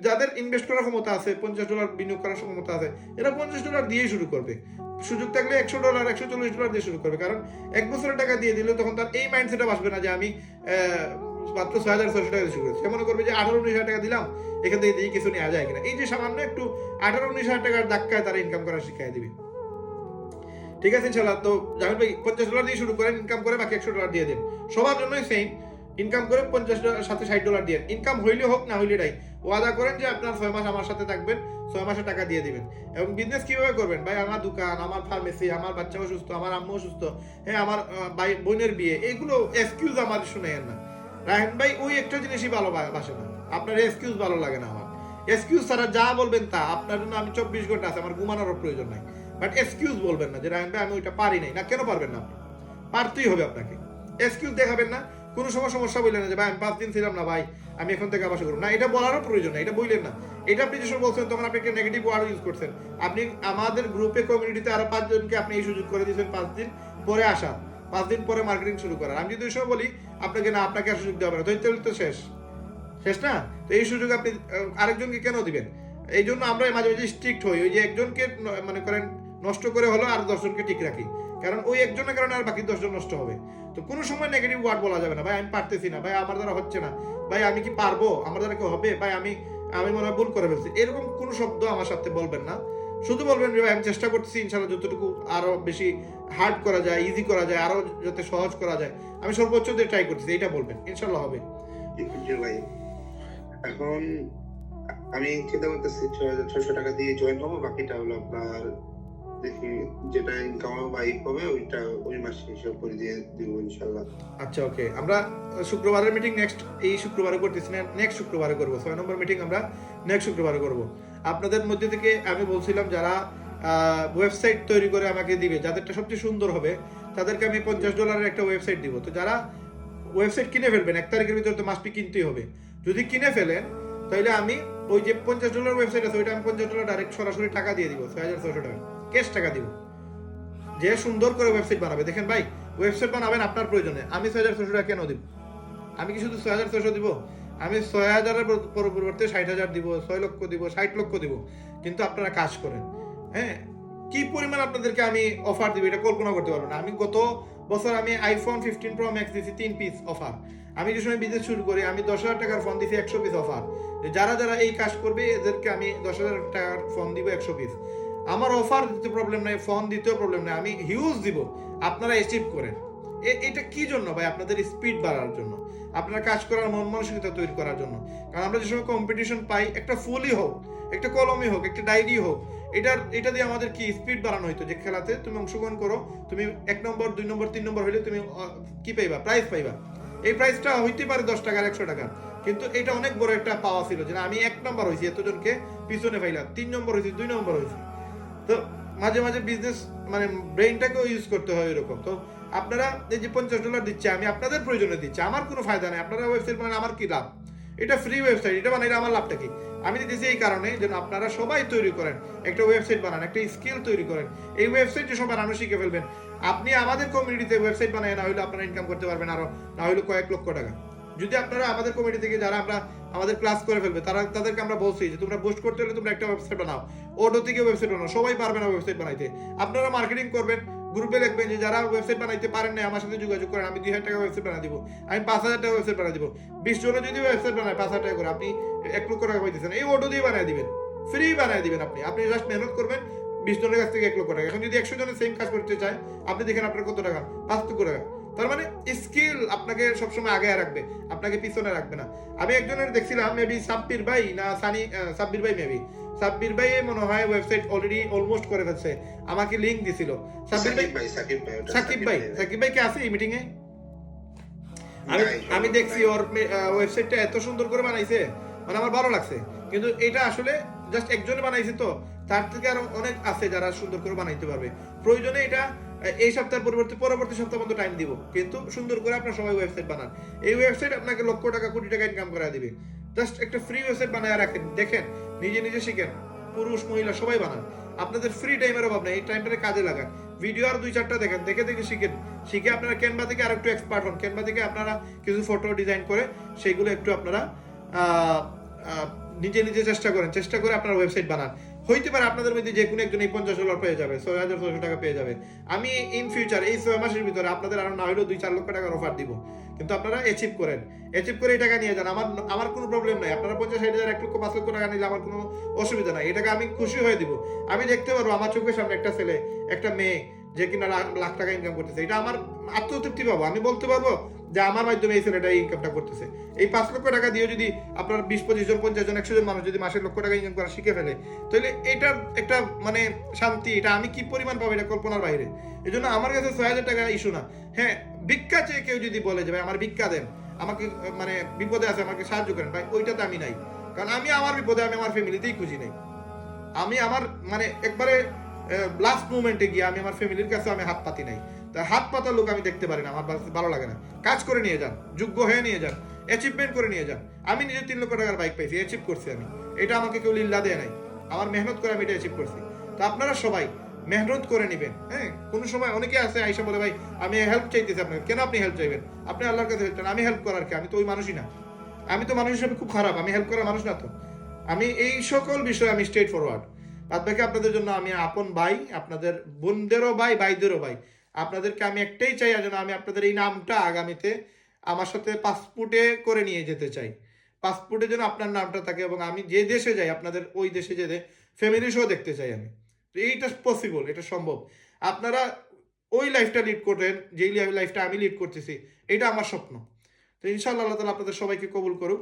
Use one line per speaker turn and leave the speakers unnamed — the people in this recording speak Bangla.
যাদের ইনভেস্ট করার ক্ষমতা আছে, $50 বিনিয়োগ করার ক্ষমতা আছে, এরা $50 দিয়েই শুরু করবে। সুযোগ থাকলে $100 $140 দিয়ে শুরু করবে। কারণ 1 বছরের টাকা দিয়ে দিলে তখন তার এই মাইন্ডসেট আসবে না যে আমি মাত্র 6,600 টাকা দিয়ে শুরু করেছি। সে মনে করবে যে 18-19 হাজার টাকা দিলাম, এখান থেকে দিয়ে কিছু নেওয়া যায় কিনা। এই যে সামান্য একটু 18-19 হাজার টাকার ধাক্কায় তারা ইনকাম করা শিখিয়ে দিবে। ঠিক আছে ইনশাল্লাহ। তো জামিল ভাই $50 দিয়ে শুরু করেন, ইনকাম করে বাকি $100 দিয়ে দেন। সবার জন্যই সেম, ইনকাম করে $50 সাথে $60 দিয়ে, ইনকাম হইলে হোক না হইলে নাই, ওয়াদা করেন যে আপনার 6 মাস আমার সাথে থাকবেন, 6 মাসে টাকা দিয়ে দিবেন। এবং বিজনেস কিভাবে করবেন ভাই? আমার দোকান, আমার ফার্মেসি, আমার বাচ্চা অসুস্থ, আমার আম্মু অসুস্থ, হ্যাঁ আমার ভাই বোনের বিয়ে, এইগুলো এক্সকিউজ আমার শুনেন না। রায়হান ভাই ওই একটা জিনিসই ভালোবাসে না, আপনার এক্সকিউজ ভালো লাগে না। আমার এক্সকিউজ ছাড়া যা বলবেন তা, আপনার জন্য আমি 24 ঘন্টা আছে, আমার ঘুমানোরও প্রয়োজন নাই। বাট এক্সকিউজ বলবেন না যে রায়হান ভাই আমি ওইটা পারি নাই। না, কেন পারবেন না? আপনি পারতেই হবে আপনাকে। এক্সকিউজ দেখাবেন না, কোনো সমস্যা বললেন না যে ভাই আমি 5 দিন ছিলাম না ভাই, আমি এখন থেকে আবার শুরু করব না, এটা বলারও প্রয়োজন নেই, এটা বললেন না। এটা আপনি যে বলছেন তখন আপনি একটা নেগেটিভ ওয়ার্ড ইউজ করছেন। আপনি আমাদের গ্রুপে কমিউনিটিতে আরো 5 জনকে আপনি এই সুযোগ করে দিয়েছেন 5 দিন পরে আসা, 5 দিন পরে মার্কেটিং শুরু করার। আমি যদি এসব বলি আপনাকে না, আপনাকে আর সুযোগ দেওয়া হবে না, তো শেষ না। তো এই সুযোগ আপনি আরেকজনকে কেন দিবেন? এই জন্য আমরা মাঝে মাঝে স্ট্রিক্ট হই, ওই যে একজনকে মনে করেন নষ্ট করে হলো আর 10 জনকে ঠিক রাখি, কারণ ওই একজনের কারণে আর বাকি 10 জন নষ্ট হবে। তো কোনো সময় নেগেটিভ ওয়ার্ড বলা যাবে না, ভাই আমি পারতেছি না, ভাই আমার দ্বারা হচ্ছে না, ভাই আমি কি পারবো, আমার দ্বারা কি হবে, ভাই আমি মনে হয় ভুল করে ফেলছি, এরকম কোনো শব্দ আমার সাথে বলবেন না। শুধু বলবেন যে ভাই আমি চেষ্টা করতেছি ইনশাআল্লাহ যতটুকু আরো বেশি হার্ড করা যায়, ইজি করা যায়, আরো যাতে সহজ করা যায়, আমি সর্বোচ্চ দিয়ে ট্রাই করতেছি, এটা বলবেন, ইনশাআল্লাহ হবে।
ভাই এখন আমি চিন্তা করতেছি 6,600 টাকা দিয়ে জয়েন হবো, বাকিটা হলো আপনার দেখি যেটা ইনকাম হবে বা হবে ওইটা ওই মাসে হিসাব করে দিয়ে দিব ইনশাআল্লাহ।
আচ্ছা ওকে, আমরা শুক্রবারের মিটিং নেক্সট এই শুক্রবারে করতেছি না, নেক্সট শুক্রবারে করব। 6 নম্বর মিটিং আমরা নেক্সট শুক্রবারে করব। আপনাদের মধ্যে থেকে আমি বলছিলাম যারা ওয়েবসাইট তৈরি করে আমাকে দিবে, যাদেরটা সবচেয়ে সুন্দর হবে তাদেরকে আমি $50 একটা ওয়েবসাইট দিব। তো যারা ওয়েবসাইট কিনে ফেলবেন, 1 তারিখের ভিতরে তো মাস্ট বি কিনতেই হবে। যদি কিনে ফেলেন তাহলে আমি ওই যে $50 ওয়েবসাইট আছে ওইটা আমি $50 ডাইরেক্ট সরাসরি টাকা দিয়ে দিব, 6,600 টাকা ক্যাশ টাকা দিব। যে সুন্দর করে ওয়েবসাইট বানাবে, দেখেন ভাই ওয়েবসাইট বানাবেন আপনার প্রয়োজনে, আমি 6,600 টাকা কেন দিব? আমি কি শুধু 6,600 দিব? আমি 6,000-এর পরিবর্তে 60,000 দিব, 6 লক্ষ দিব, 60 লক্ষ দিব, কিন্তু আপনারা কাজ করেন। হ্যাঁ, কি পরিমাণ আপনাদেরকে আমি অফার দিব এটা কল্পনা করতে পারবেন না। আমি গত বছর আমি iPhone 15 Pro Max দিয়েছি 3 পিস অফার। আমি যে সময় বিজনেস শুরু করি আমি 10,000 টাকার ফোন দিয়েছি 100 পিস অফার। যারা যারা এই কাজ করবে এদেরকে আমি 10,000 টাকার ফোন দিব 100 পিস। আমার অফার দিতে প্রবলেম নাই, ফোন দিতেও প্রবলেম নাই, আমি হিউজ দিব, আপনারা অ্যাচিভ করেন। এটা কি জন্য ভাই? আপনাদের স্পিড বাড়ার জন্য, আপনার কাজ করার মন মানসিকতা তৈরি করার জন্য। কারণ আমরা যে সময় কম্পিটিশন পাই, একটা ফুলই হোক, একটা কলমই হোক, একটা ডায়েরি হোক, এটা দিয়ে আমাদের কি স্পিড বাড়ানো হইতো যে খেলাতে তুমি অংশগ্রহণ করো, তুমি 1 নম্বর 2 নম্বর 3 নম্বর হইলে তুমি কি পাইবা? প্রাইজ পাইবা। এই প্রাইজটা হইতে পারে 10 টাকার 100 টাকার, কিন্তু এটা অনেক বড় একটা পাওয়া ছিল যে আমি 1 নম্বর হয়েছি, এতজনকে পিছনে পাইলাম, 3 নম্বর হয়েছি, 2 নম্বর হয়েছি। তো মাঝে মাঝে বিজনেস মানে ব্রেইনটাকেও ইউজ করতে হয় এরকম। তো আপনারা এই যে $50 দিচ্ছে, আমি আপনাদের প্রয়োজনে দিচ্ছি, আমার কোনো ফায়দা নেই। আপনারা ওয়েবসাইট বানান, আমার কি লাভ? এটা ফ্রি ওয়েবসাইট, এটা বানাইলে আমার লাভটা কি? আমি দিতেছি এই কারণে যেন আপনারা সবাই তৈরি করেন, একটা ওয়েবসাইট বানান, একটা স্কিল তৈরি করেন। এই ওয়েবসাইট যে সব বানানো শিখে ফেলবেন, আপনি আমাদের কমিউনিটিতে ওয়েবসাইট বানায় না হলে আপনারা ইনকাম করতে পারবেন আরো না হলে কয়েক লক্ষ টাকা। যদি আপনারা আমাদের কমিউনিটি থেকে যারা আমরা আমাদের ক্লাস করে ফেলবে তাদেরকে আমরা বলছি যে তোমরা বুস্ট করতে হলে তোমরা একটা ওয়েবসাইট বানাও, ওডো থেকে ওয়েবসাইট বানাও। সবাই পারবে না ওয়েবসাইট বানাইতে, আপনারা মার্কেটিং করবেন, গ্রুপে লিখবেন যে যারা ওয়েবসাইট বানাইতে পারেন না আমার সাথে যোগাযোগ করেন, আমি 2,000 টাকা ওয়েবসাইট বানিয়ে দিব, আমি 5,000 টাকা ওয়েবসাইট বানিয়ে দিব। 20 জনে যদি ওয়েবসাইট বানায় 5,000 টাকা করে, আপনি 1 লক্ষ টাকা পাইতেছেন, এই ওডো দিয়ে বানিয়ে দিবেন, ফ্রি বানিয়ে দিবেন। আপনি জাস্ট মেহনত করবেন, 20 জনের কাছ থেকে 1 লক্ষ টাকা। এখন যদি 100 জনের সেম কাজ করতে চায়, আপনি দেখেন আপনার কত টাকা, 5 লক্ষ টাকা। তার মানে স্কিল আপনাকে সবসময় আগে রাখবে, আপনাকে পিছনে রাখবে না। আমি একজনের দেখছিলাম, মেবি সাব্বির ভাই না সাব্বির ভাই, মেবি সাব্বির ভাই মনে হয় ওয়েবসাইট অলরেডি অলমোস্ট করে ফেলছে, আমাকে লিংক দিছিল। সাকিব ভাই কি আছে এই মিটিং এ? আমি দেখছি ওর ওয়েবসাইটটা এত সুন্দর করে বানাইছে, মানে আমার ভালো লাগছে। কিন্তু এটা আসলে জাস্ট একজনে বানাইছে, তো তার থেকে আরো অনেক আছে যারা সুন্দর করে বানাইতে পারবে। প্রয়োজনে এটা এই সপ্তাহের পরবর্তী সপ্তাহ পর্যন্ত টাইম দিব, কিন্তু সুন্দর করে আপনার সবাই ওয়েবসাইট বানান। এই ওয়েবসাইট আপনাকে লক্ষ টাকা কোটি টাকা ইনকাম করা দিবে। জাস্ট একটা ফ্রি ওয়েবসাইট বানায় রাখেন, দেখেন, নিজে শিখেন, পুরুষ মহিলা সবাই বানান। আপনাদের ফ্রি টাইমের অভাব নেই, এই টাইমটাকে কাজে লাগান। ভিডিও আর 2-4টা দেখেন, দেখে শিখেন, শিখে আপনারা ক্যানভা থেকে আরেকটু এক্সপার্ট হন। ক্যানভা থেকে আপনারা কিছু ফটো ডিজাইন করে সেইগুলো একটু আপনারা নিজে নিজে চেষ্টা করেন, চেষ্টা করে আপনার ওয়েবসাইট বানান। হইতে পারে আপনাদের মধ্যে যে কোনো একজন এই $50 পেয়ে যাবে, 6,600 টাকা পেয়ে যাবে। আমি ইন ফিউচার এই 6 মাসের ভিতরে আপনাদের আরো না হলেও 2-4 লক্ষ টাকার অফার দিব, কিন্তু আপনারা অ্যাচিভ করেন, অ্যাচিভ করে এই টাকা নিয়ে যান। আমার কোনো প্রবলেম নাই, আপনারা 50-60 হাজার, 1 লক্ষ 5 লক্ষ টাকা নিলে আমার কোনো অসুবিধা নাই, এটাকে আমি খুশি হয়ে দিব। আমি দেখতে পারবো আমার চোখের সামনে একটা ছেলে, একটা মেয়ে যে কিনা লাখ টাকা ইনকাম করতেছে, এটা আমার আত্মতৃপ্তি পাবো। আমি বলতে পারবো যে আমার মাধ্যমে এই ছেলেটা এই ইনকামটা করতেছে। এই 5 লক্ষ টাকা দিয়ে যদি আপনার 20-25 জন, 50 জন, 100 জন মানুষ যদি মাসে লক্ষ টাকা ইনকাম করা শিখে ফেলে, তাহলে এটার একটা মানে শান্তি, এটা আমি কি পরিমাণ পাবো এটা কল্পনার বাইরে। এই জন্য আমার কাছে 6,000 টাকা ইস্যু না। হ্যাঁ, ভিক্ষা চেয়ে কেউ যদি বলে যে ভাই আমার ভিক্ষা দেন, আমাকে মানে বিপদে আছে আমাকে সাহায্য করেন, ভাই ওইটাতে আমি নাই। কারণ আমি আমার বিপদে আমি আমার ফ্যামিলিতেই খুঁজি নাই। আমি আমার মানে একবারে লাস্ট মুভমেন্টে গিয়ে আমি আমার ফ্যামিলির কাছে আমি হাত পাতি নাই। তা হাত পাতা লোক আমি দেখতে পারি না, আমার ভালো লাগে না। কাজ করে নিয়ে যান, যোগ্য হয়ে নিয়ে যান, অ্যাচিভমেন্ট করে নিয়ে যান। আমি নিজে 3 লক্ষ টাকার বাইক পাইছি, অ্যাচিভ করছি আমি। এটা আমাকে কেউ লিল্লা দেয় নাই, আমার মেহনত করে আমি এটা অ্যাচিভ করছি। তো আপনারা সবাই মেহনত করে নেবেন। হ্যাঁ, কোনো সময় অনেকে আছে আইসা বলে ভাই আমি হেল্প চাইতেছি আপনাকে। কেন আপনি হেল্প চাইবেন? আপনি আল্লাহর কাছে হেল্প চান, আমি হেল্প করার কি? আমি তো ওই মানুষই না, আমি তো মানুষ হিসেবে খুব খারাপ, আমি হেল্প করার মানুষ না তো। আমি এই সকল বিষয়ে আমি স্ট্রেট ফরওয়ার্ড। বাদ বাকি আপনাদের জন্য আমি আপন ভাই, আপনাদের বোনদেরও ভাই, ভাইদেরও ভাই। আপনাদেরকে আমি একটাই চাই, যেন আমি আপনাদের এই নামটা আগামীতে আমার সাথে পাসপোর্টে করে নিয়ে যেতে চাই। পাসপোর্টে যেন আপনার নামটা থাকে, এবং আমি যে দেশে যাই আপনাদের ওই দেশে যেতে ফ্যামিলি শো দেখতে চাই আমি। তো এইটা পসিবল, এটা সম্ভব। আপনারা ওই লাইফটা লিড করেন যেই লাইফটা আমি লিড করতেছি, এটা আমার স্বপ্ন। তো ইনশাআল্লাহ আল্লাহ তাআলা আপনাদের সবাইকে কবুল করুক।